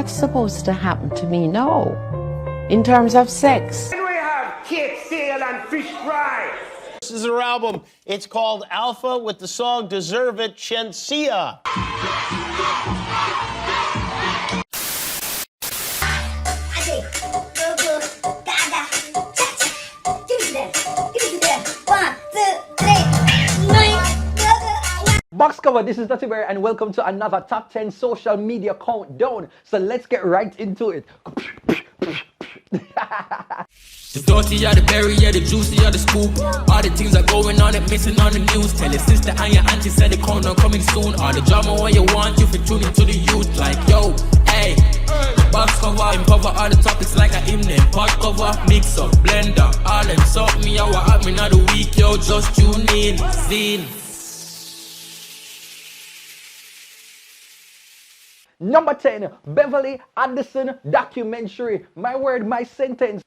what's supposed to happen to me now in terms of sex? Then we have cake sale and fish fry. This is her album. It's called Alpha with the song Deserve It, Shenseea. Box cover, this is Duttyberry and welcome to another top 10 social media countdown. So let's get right into it. The dirty are the berry, yeah, the juicy are the scoop. All the things are going on and missing on the news. Tell your sister and your auntie said the countdown coming soon. All the drama what you want, you for tuning to the youth. Like, yo, hey, box cover, uncover all the topics like a hymn. Pot cover, mix up, blender, all them salt me, I what happening of the week, yo, just tune in, scene. Number 10, Beverly Anderson documentary. My word, my sentence.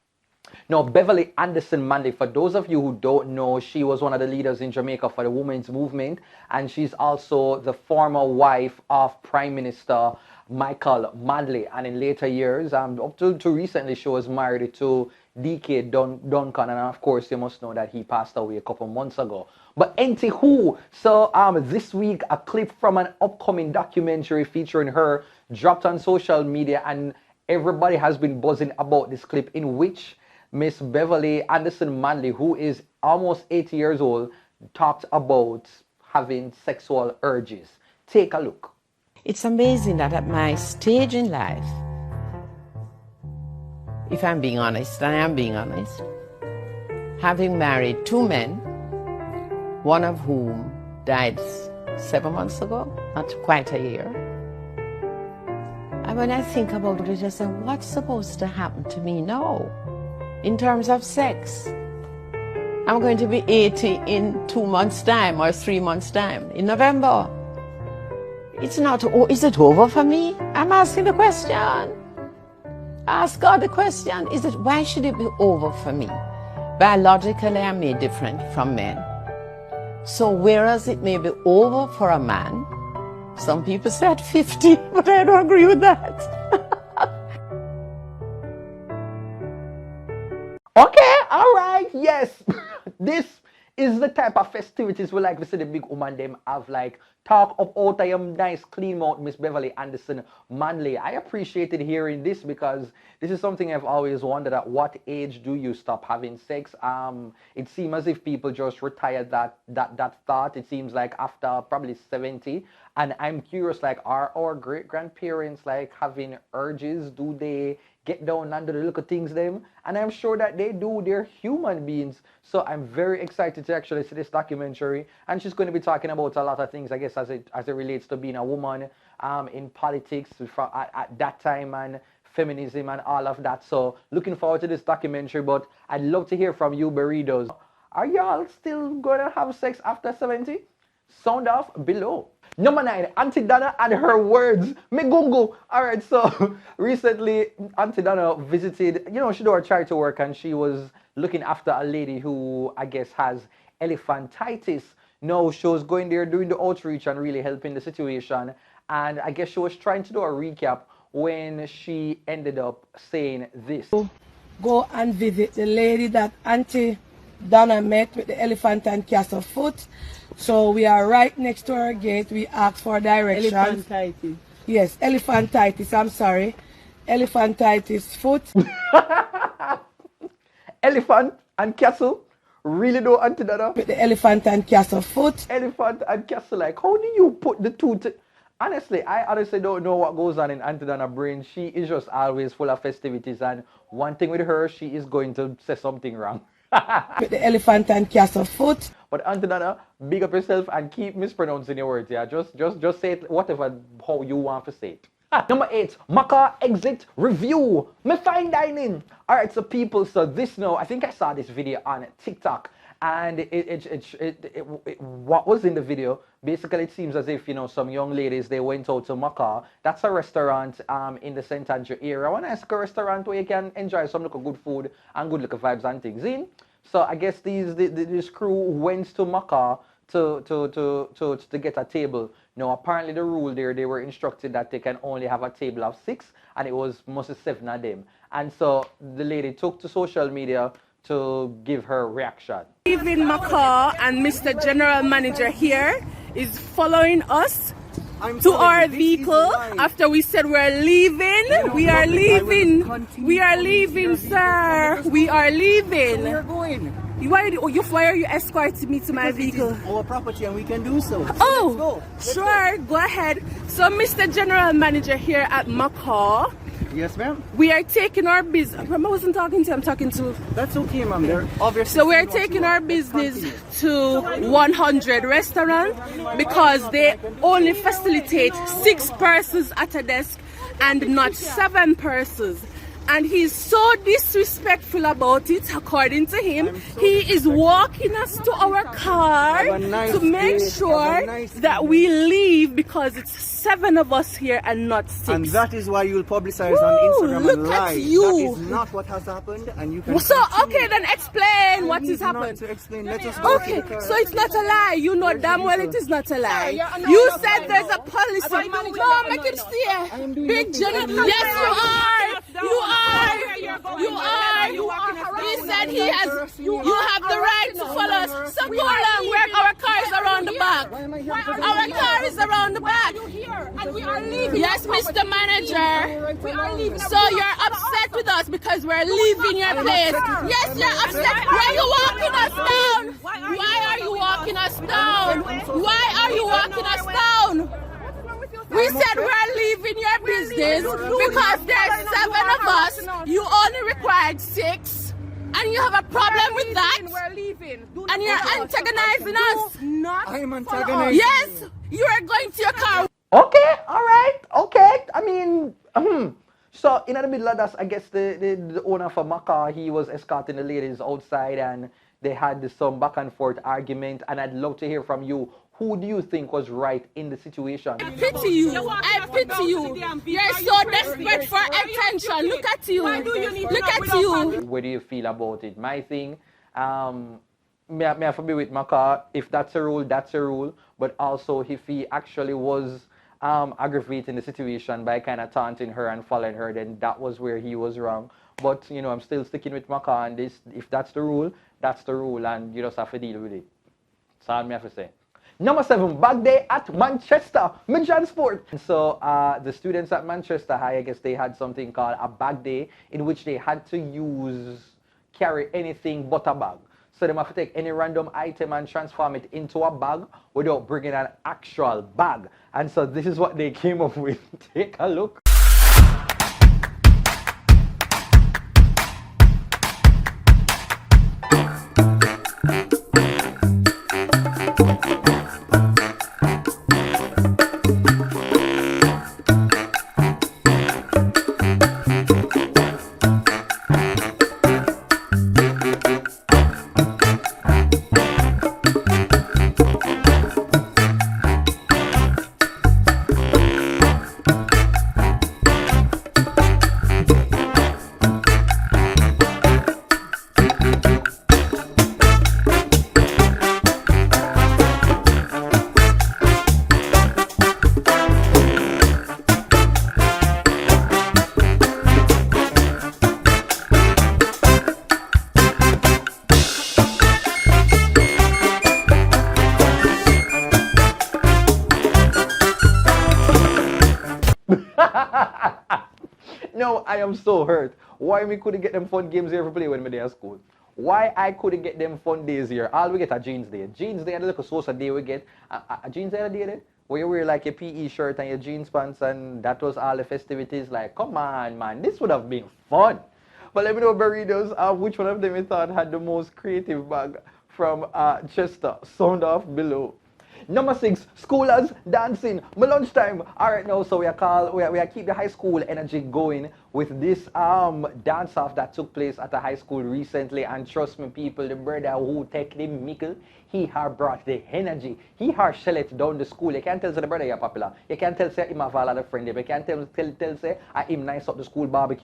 Now, Beverly Anderson Manley, for those of you who don't know, she was one of the leaders in Jamaica for the women's movement, and she's also the former wife of Prime Minister Nigel Clarke. And in later years, up to recently, she was married to D.K. Duncan, and of course, you must know that he passed away a couple months ago. But anywho, so this week, a clip from an upcoming documentary featuring her dropped on social media, and everybody has been buzzing about this clip in which Miss Beverly Anderson Manley, who is almost 80 years old, talked about having sexual urges. Take a look. It's amazing that at my stage in life, if I'm being honest, and I am being honest, having married two men, one of whom died 7 months ago, not quite a year. And when I think about it, I say, what's supposed to happen to me now in terms of sex? I'm going to be 80 in 2 months' time or 3 months' time, in November. It's not, is it over for me? I'm asking the question. Ask God the question, why should it be over for me? Biologically, I'm made different from men. So whereas it may be over for a man, some people say at 50, but I don't agree with that. Okay, all right, yes. This is the type of festivities we like to see the big woman them have, like talk of out I am nice clean mouth Miss Beverly Anderson Manley. I appreciated hearing this because this is something I've always wondered, at what age do you stop having sex? It seems as if people just retired that thought. It seems like after probably 70. And I'm curious, like, are our great grandparents like having urges? Do they get down under the little things them? And I'm sure that they do. They're human beings. So I'm very excited to actually see this documentary. And she's going to be talking about a lot of things, I guess, as it relates to being a woman in politics at that time, and feminism and all of that. So looking forward to this documentary. But I'd love to hear from you, burritos. Are y'all still going to have sex after 70? Sound off below. Number 9, Auntie Donna and her words. Megungu. Alright, so recently Auntie Donna visited, she do her charity work, and she was looking after a lady who I guess has elephantitis. No, she was going there doing the outreach and really helping the situation. And I guess she was trying to do a recap when she ended up saying this. Go and visit the lady that Auntie Donna met with the elephant and castle foot. So we are right next to her gate. We ask for directions. Elephantitis. Yes, elephantitis. I'm sorry. Elephantitis foot. Elephant and castle? Really though, Auntie Donna? With the elephant and castle foot. Elephant and castle, like, how do you put the two Honestly, I honestly don't know what goes on in Auntie Donna's brain. She is just always full of festivities, and one thing with her, she is going to say something wrong. With the elephant and castle foot. But Auntie Donna, big up yourself and keep mispronouncing your words, yeah. Just say it whatever, how you want to say it. Number 8, Makkah exit review. Me fine dining. Alright, so people, so this now, I think I saw this video on TikTok, and what was in the video, basically it seems as if, some young ladies, they went out to Makkah. That's a restaurant in the St. Andrew area. One nice restaurant where you can enjoy some little good food and good little vibes and things in. So I guess this crew went to Makkah to get a table. Now apparently the rule there, they were instructed that they can only have a table of 6, and it was mostly 7 of them. And so the lady took to social media to give her reaction. Leaving Makkah, and Mr. General Manager here is following us to our vehicle after we said we're leaving. We are leaving. We are leaving, sir. We are leaving. We are going. Why are you escorting me to my vehicle? Our property, and we can do so. Oh, sure, go ahead. So, Mr. General Manager here at Makkah. Yes, ma'am. We are taking our business. I wasn't talking to you, I'm talking to. That's okay, ma'am. They're obviously. So we're taking our business to 100 restaurant because they only facilitate 6 persons at a desk and not 7 persons. And he's so disrespectful about it, according to him. He is walking us to our car to make sure that we leave because it's 7 of us here and not 6. And that is why you'll publicize on Instagram and look live. at you. That is not what has happened, and you can. So, okay, then explain what has happened. To explain. Let us go. Okay, so it's not a lie. You know damn well it is not a lie. You said there's a policy. No, make it stay. Big Jenny. Yes, you are. You are. You are. He said he has. You have the right to follow us. So go along. Our car is around the back. Our car is around the back. And we are leaving. Yes, Mr. Manager. We are leaving. So you're upset with us because we're leaving your place. Yes, you're upset. Why are you walking us down? Why are you walking us down? Why are you walking us down? We said we're leaving your business because there's 7 of us. You only required 6. And you have a problem with that? We're leaving. And you're antagonizing us. I am antagonizing. Yes, you are going to your car. Okay, all right, okay. I mean, so in the middle of that, I guess the owner for Makkah, he was escorting the ladies outside, and they had some back and forth argument. And I'd love to hear from you. Who do you think was right in the situation? I pity you. I pity you. You're so desperate for attention. Look at you. Look at you. What do you feel about it? My thing, may I be with Makkah. If that's a rule, that's a rule. But also, if he actually was aggravating the situation by kind of taunting her and following her, then that was where he was wrong. But, you know, I'm still sticking with Makkah, and this, if that's the rule, and you just have to deal with it. That's all I have to say. Number 7, bag day at Manchester, Sport. So the students at Manchester High, I guess they had something called a bag day in which they had to carry anything but a bag. So they have to take any random item and transform it into a bag without bringing an actual bag. And so this is what they came up with. Take a look. No, I am so hurt. Why we couldn't get them fun games here to play when we there at school? Why I couldn't get them fun days here? All we get a jeans day. Jeans day and a little sauce a day we get. A jeans day a day then? Where you wear like your PE shirt and your jeans pants, and that was all the festivities. Like, come on, man, this would have been fun. But let me know, burritos, which one of them you thought had the most creative bag from Chester. Sound off below. Number 6, schoolers dancing. My lunchtime. All right, now, so we are keep the high school energy going with this dance off that took place at a high school recently. And trust me, people, the brother who take the mickle, he had brought the energy. He had shell it down the school. You can't tell say the brother you're popular. You can't tell say him have all of the friend. You can't tell say him nice up the school barbecue.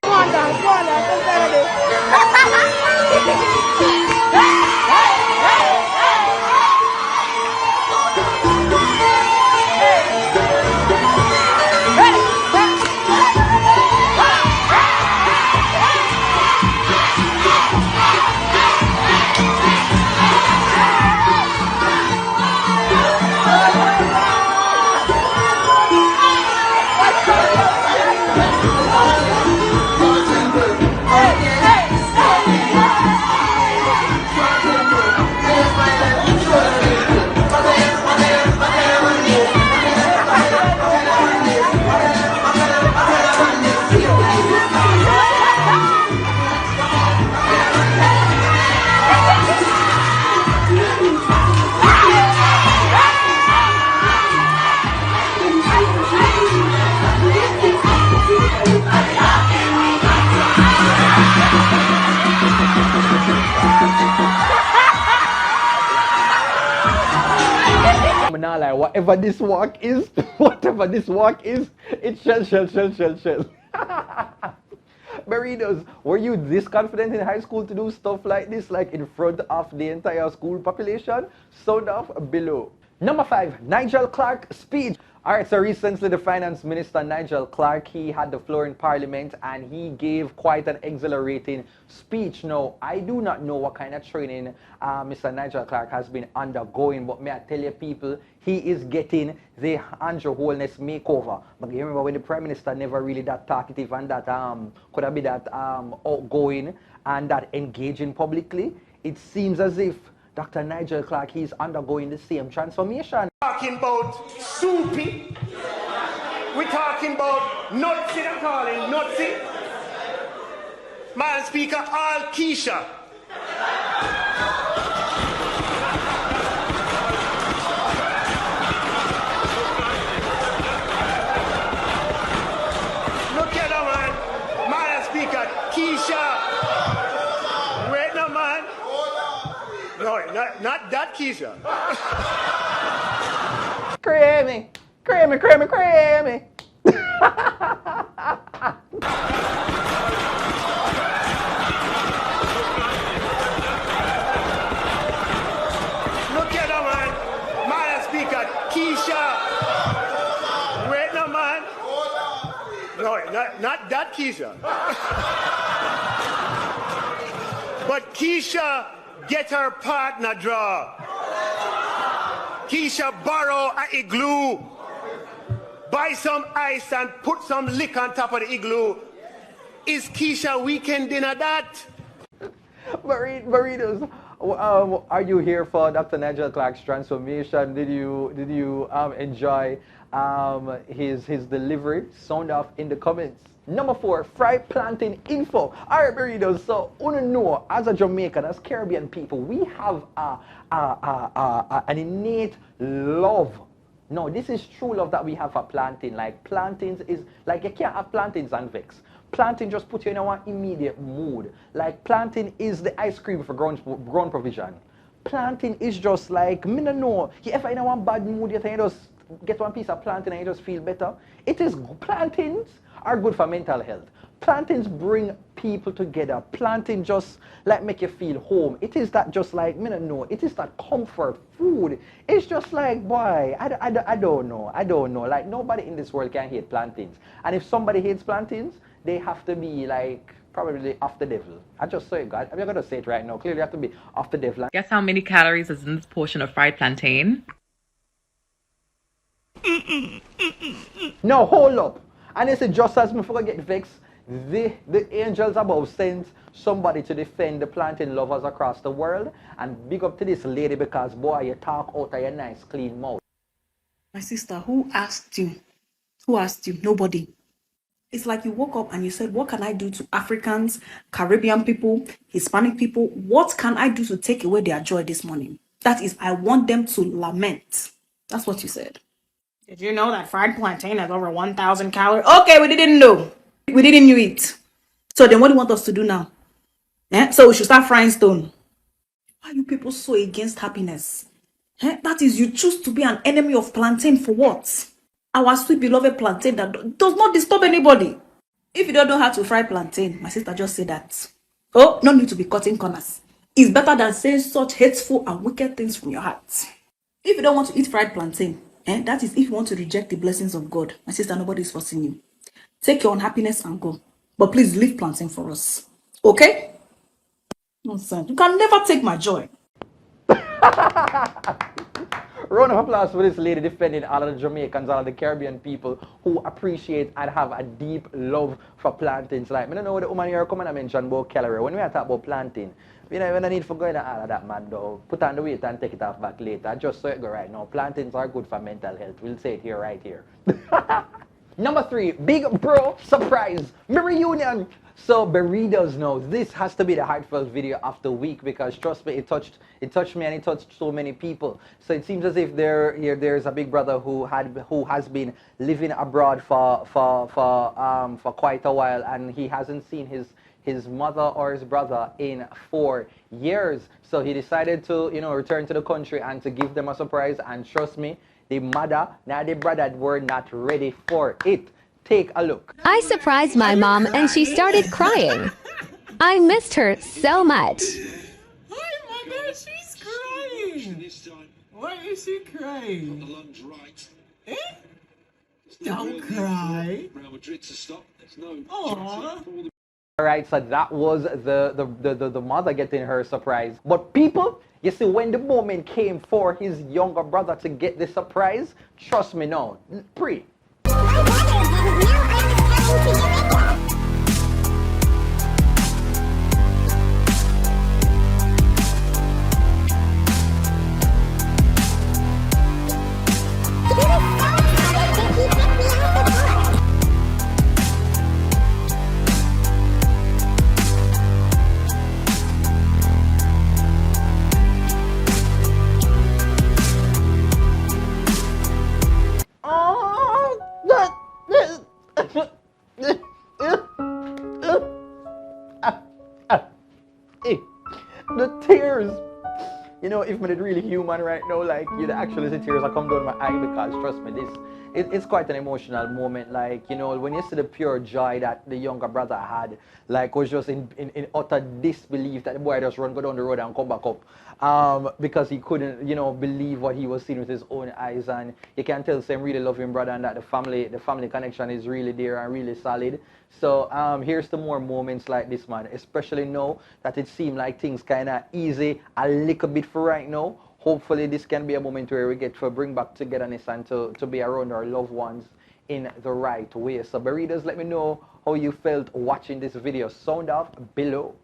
Now, like, whatever this walk is, it's shell. Burritos, were you this confident in high school to do stuff like this, like in front of the entire school population? Sound off below. Number 5, Nigel Clarke speech. Alright, so recently the Finance Minister Nigel Clarke, he had the floor in Parliament and he gave quite an exhilarating speech. Now, I do not know what kind of training Mr. Nigel Clarke has been undergoing, but may I tell you people, he is getting the Andrew Holness makeover. But you remember when the Prime Minister never really that talkative and that could have been that outgoing and that engaging publicly? It seems as if Dr. Nigel Clarke, he's undergoing the same transformation. Talking about soupy. We're talking about nutsy, I'm calling nutsy. Man speaker, all Keisha. Look at her, man. Man speaker, Keisha. Wait no, man. No, not that Keisha. Creamy. Look at her, man. Man speaker, Keisha. Wait no, man. No, not that Keisha. But Keisha get her partner draw. Keisha borrow a igloo. Buy some ice and put some lick on top of the igloo. Is Keisha weekend dinner that? Burritos, are you here for Dr. Nigel Clarke's transformation? Did you enjoy his delivery? Sound off in the comments. Number 4, fried plantain info. Alright, burritos. So, know, as a Jamaican, as Caribbean people, we have an innate love. No, this is true love that we have for plantain. Like, plantains is, like, you can't have plantains and vex. Plantain just put you in one immediate mood. Like, plantain is the ice cream for ground provision. Plantain is just like, me no know, you ever in one bad mood, you think you just get one piece of plantain and you just feel better? It is, plantains are good for mental health. Plantains bring people together. Plantain just like make you feel home. It is that just like, me no know, it is that comfort food. It's just like, boy, I don't know. Like, nobody in this world can hate plantains. And if somebody hates plantains, they have to be like, probably off the devil. I just say it, God. I'm not going to say it right now. Clearly, you have to be off the devil. Guess how many calories is in this portion of fried plantain? No, hold up. And it's just as me forget vexed, the angels above sent somebody to defend the plantain lovers across the world. And big up to this lady because, boy, you talk out of your nice, clean mouth. My sister, who asked you? Who asked you? Nobody. It's like you woke up and you said, what can I do to Africans, Caribbean people, Hispanic people? What can I do to take away their joy this morning? That is, I want them to lament. That's what you said. Did you know that fried plantain has over 1,000 calories? Okay, we didn't know. We didn't know it. So then what do you want us to do now? So we should start frying stone. Why are you people so against happiness? That is, you choose to be an enemy of plantain for what? Our sweet beloved plantain that does not disturb anybody. If you don't know how to fry plantain, my sister just said that. Oh, no need to be cutting corners. It's better than saying such hateful and wicked things from your heart. If you don't want to eat fried plantain, that is if you want to reject the blessings of God. My sister, nobody is forcing you. Take your unhappiness and go. But please leave plantain for us. Okay? Nonsense. You can never take my joy. Round of applause for this lady defending all of the Jamaicans, all of the Caribbean people who appreciate and have a deep love for plantains. Like, I don't know what the woman here come and mention about calorie. When we are talking about plantain, you know, when I need for going to all of that, man, though, put on the weight and take it off back later. Just so it go right now. Plantains are good for mental health. We'll say it here, right here. Number 3, big bro surprise, me reunion. So Burritos knows this has to be the heartfelt video of the week because trust me, it touched me and it touched so many people. So it seems as if there's a big brother who has been living abroad for quite a while, and he hasn't seen his mother or his brother in 4 years. So he decided to, you know, return to the country and to give them a surprise. And trust me, the mother, now the brother were not ready for it. Take a look. I surprised my mom and she started crying. I missed her so much. Hi, Mother, she's crying. Why is she crying? Eh? Don't cry. Aww. Alright, so that was the mother getting her surprise. But people, you see, when the moment came for his younger brother to get the surprise, trust me now, pre. The tears. You know, if I'm really human right now, like, you'd actually see tears are come down my eye because, trust me, it's quite an emotional moment. Like, you know, when you see the pure joy that the younger brother had, like, was just in utter disbelief that the boy just go down the road and come back up. Because he couldn't, you know, believe what he was seeing with his own eyes. And you can tell Sam really love him, brother, and that the family connection is really there and really solid. So here's the more moments like this, man, especially now that it seemed like things kind of easy a little bit for right now. Hopefully this can be a moment where we get to bring back togetherness and to be around our loved ones in the right way. So Burritos, let me know how you felt watching this video. Sound off below.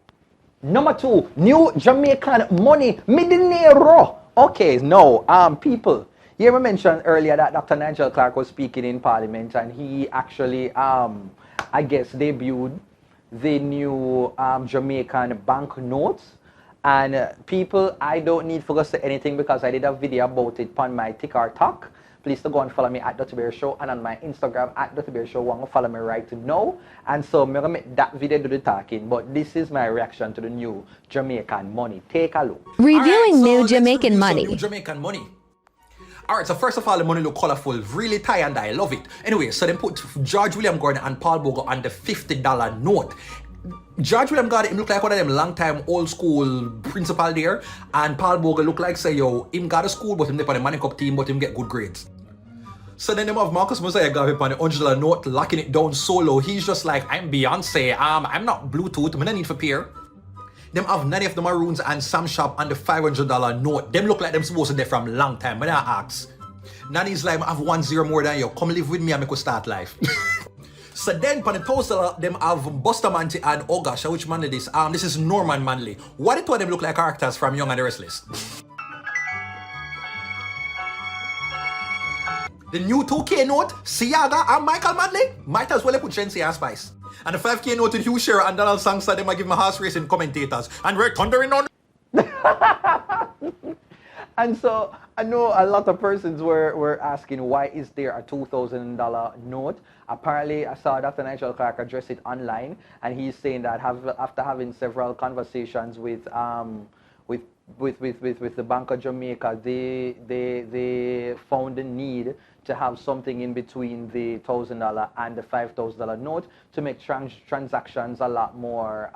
Number 2, new Jamaican money, dinero. Okay, no, people, you ever mentioned earlier that Dr. Nigel Clarke was speaking in Parliament and he actually, I guess, debuted the new Jamaican banknotes. And people, I don't need to say anything because I did a video about it on my TikTok. Please to go and follow me at TheDuttyBerryShow and on my Instagram at TheDuttyBerryShow. Want to follow me right now. And so I'm going to make that video do the talking. But this is my reaction to the new Jamaican money. Take a look. Reviewing new Jamaican money. New Jamaican money. Alright, so first of all, the money look colorful, really tie and I love it. Anyway, so they put George William Gordon and Paul Bogle on the $50 note. George William Gordon, him look like one of them long time old school principal there, and Paul Bogle look like say yo, him got a school but him dip on the Money Cup team but him get good grades. So then them have Marcus Mosiah got him on the $100 note, locking it down solo. He's just like, I'm Beyonce, I'm not Bluetooth, I'm not need for peer. Them have Nanny of the Maroons and Sam Shop on the $500 note. Them look like them supposed to be from long time. When I ask, Nanny's like, I have 1 0 more than you. Come live with me and make us start life. So then, for the toaster, them have Buster Manti and oh gosh, which Manley this? This is Norman Manley. What the two of them look like characters from Young and the Restless? The new 2K note, Siaga and Michael Manley? Might as well put Shenseea and Spice. And the 5K note with Hugh Shearer and Donald Sangster, them I give my horse racing commentators. And we're thundering on. And so I know a lot of persons were asking why is there a $2,000 note. Apparently I saw Dr. Nigel Clarke address it online, and he's saying that after having several conversations with the Bank of Jamaica, they found the need to have something in between the $1,000 and the $5,000 note to make transactions a lot more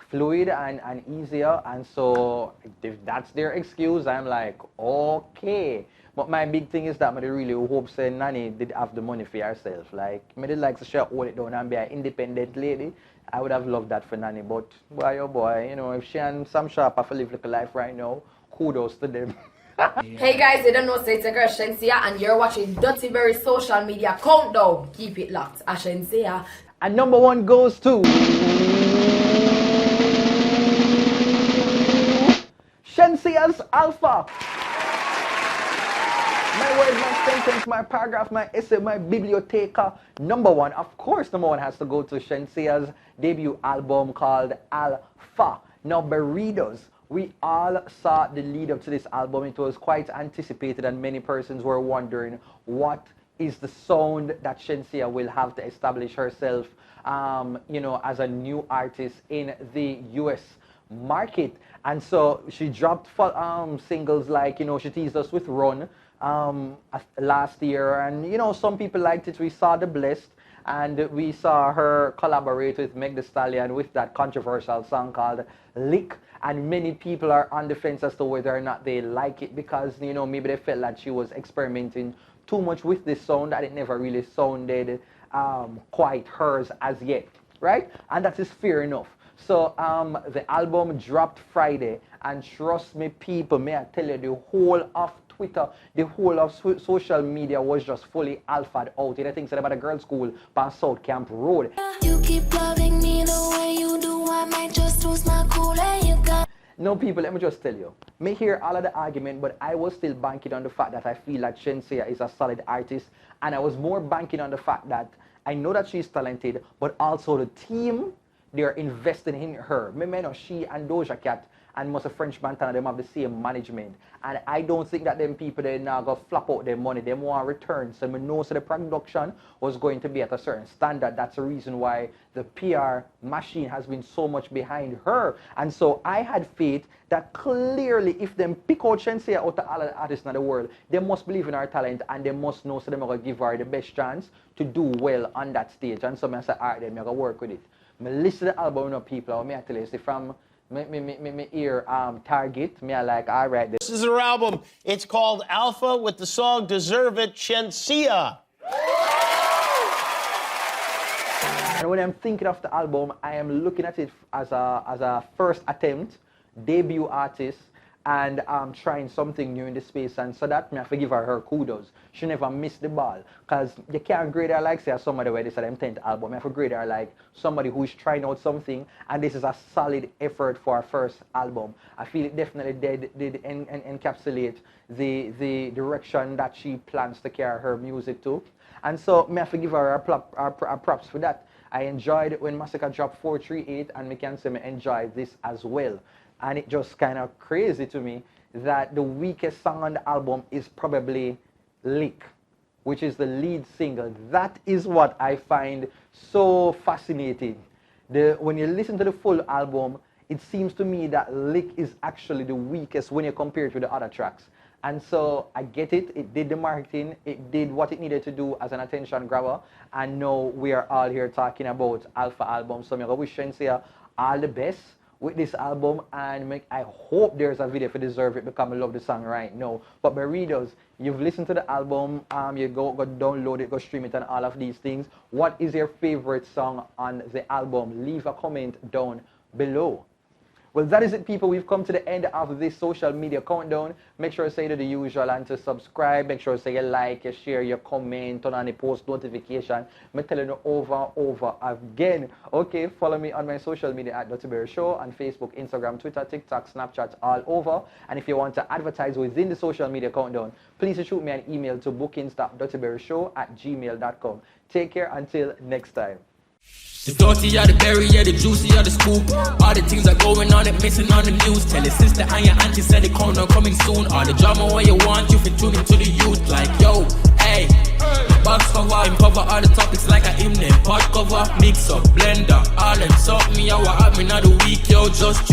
fluid and easier. And so if that's their excuse, I'm like, okay. But my big thing is that I really hope say Nanny did have the money for herself. Like, I did like to share hold it down and be an independent lady. I would have loved that for Nanny, but boy oh boy, you know, if she and Sam Sharp have to live like a life right now, kudos to them. Hey guys, you don't know, so it's your girl Shenseea and you're watching Duttyberry social media countdown. Keep it locked. Shenseea. And number one goes to Shenseea's Alpha. My word, my sentence, my paragraph, my essay, my biblioteca. Number one, of course, number one has to go to Shenseea's debut album called Alpha. Now, burritos. We all saw the lead up to this album. It was quite anticipated and many persons were wondering what is the sound that Shenseea will have to establish herself, you know, as a new artist in the US market. And so she dropped singles like, you know, she teased us with Run last year. And, you know, some people liked it. We saw The Blessed. And we saw her collaborate with Meg Thee Stallion with that controversial song called Lick. And many people are on the fence as to whether or not they like it because, you know, maybe they felt that she was experimenting too much with this sound that it never really sounded quite hers as yet, right? And that is fair enough. So the album dropped Friday, and trust me, people, may I tell you, the whole of Twitter, the whole of social media was just fully alpha'd out. You know, things about a girls' school by South Camp Road. You keep loving me the way you do, I might just lose my cool and you got. No, people, let me just tell you. May hear all of the argument, but I was still banking on the fact that I feel like Shenseea is a solid artist, and I was more banking on the fact that I know that she's talented, but also the team, they're investing in her. Remember, you know, she and Doja Cat and most of French Montana, them have the same management. And I don't think that them people, they now go flap out their money. They want return. So I know so the production was going to be at a certain standard. That's the reason why the PR machine has been so much behind her. And so I had faith that clearly if them pick out Shenseea out of all of the artists in the world, they must believe in her talent and they must know so they're going to give her the best chance to do well on that stage. And so I said, all right, then I'm going to work with it. I listen to the album, you know, people, I tell you, see, from me ear Target, me I like, all right. This is her album. It's called Alpha with the song Deserve It, Shenseea. And when I'm thinking of the album, I am looking at it as a first attempt, debut artist, and trying something new in the space. And so that, me have to give her kudos. She never missed the ball. Because you can't grade her like, say, somebody where this is them 10th album. You have to grade her like somebody who is trying out something, and this is a solid effort for her first album. I feel it definitely did encapsulate the direction that she plans to carry her music to. And so, me have to give her our props for that. I enjoyed when Massacre dropped 438, and me can say me enjoy this as well. And it just kind of crazy to me that the weakest song on the album is probably Lick, which is the lead single. That is what I find so fascinating. When you listen to the full album, it seems to me that Lick is actually the weakest when you compare it with the other tracks. And so I get it. It did the marketing. It did what it needed to do as an attention grabber. And now we are all here talking about Alpha album. So I'm going to wish Shenseea all the best with this album, and I hope there's a video for Deserve It because I love the song right now. But burritos, you've listened to the album, you go download it, go stream it and all of these things. What is your favorite song on the album? Leave a comment down below. Well, that is it, people. We've come to the end of this social media countdown. Make sure to say to the usual and to subscribe. Make sure to say you like, you share, you comment, turn on the post notification. I'm telling you over again. Okay, follow me on my social media at TheDuttyBerryShow on Facebook, Instagram, Twitter, TikTok, Snapchat, all over. And if you want to advertise within the social media countdown, please shoot me an email to bookings.DuttyBerryShow@gmail.com. Take care until next time. The dirty are the berry, yeah, the juicy are the scoop. All the things that going on, it missing on the news. Tell your sister and your auntie said the corner coming soon. All the drama what you want, you fit tune into the youth. Like, yo, hey, box cover, uncover all the topics like a hymn. Pot cover, mix up, blender, all them suck me, I what happened of the week, yo, just